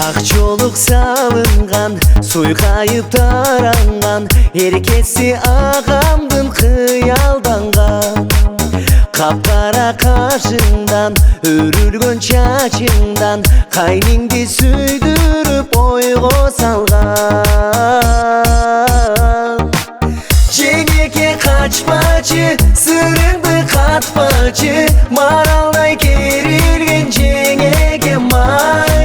Акчолук салынган, суйкайып таранган, эркеси агамдын кыялданган. Капкара кашыңдан, өрүлгөн чачыңдан, кайныңды сүйдүрүп ойго салган. Жеңеке качпачы, сырыңды катпачы, маралдай керилген жеңеке май.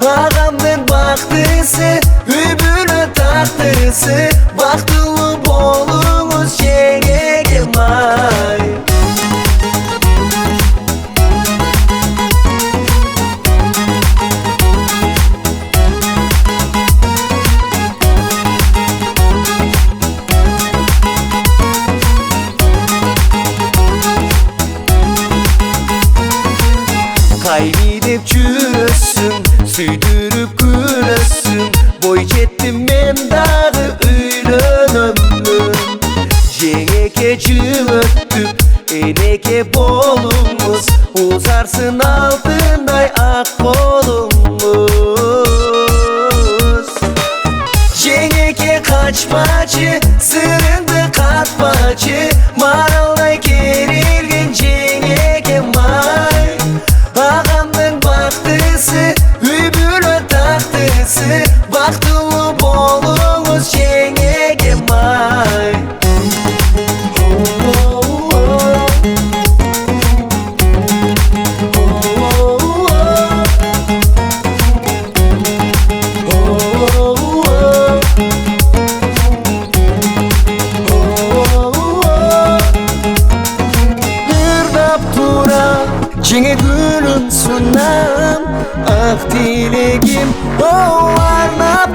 Агамдын бактысы, үбүлө тактысы, бактылуу болуңуз жеңеке май. Кайни деп жүрөсүң, сүйдүрүп күлөсүң, бой жеттим мен дагы үйлөнөмүн. Жеңеке жыл өттүк, энеке болуңуз, узарсын алтындай ак колуңуз. Жеңеке качпачы, сырыңды катпачы, маралдай керилген жеңеке май. Агамдын бактысы, үбүлө тактысы, бактылуу болуңуз жеңеке май. Жеңе күнүн сунам, ак тилегим арнап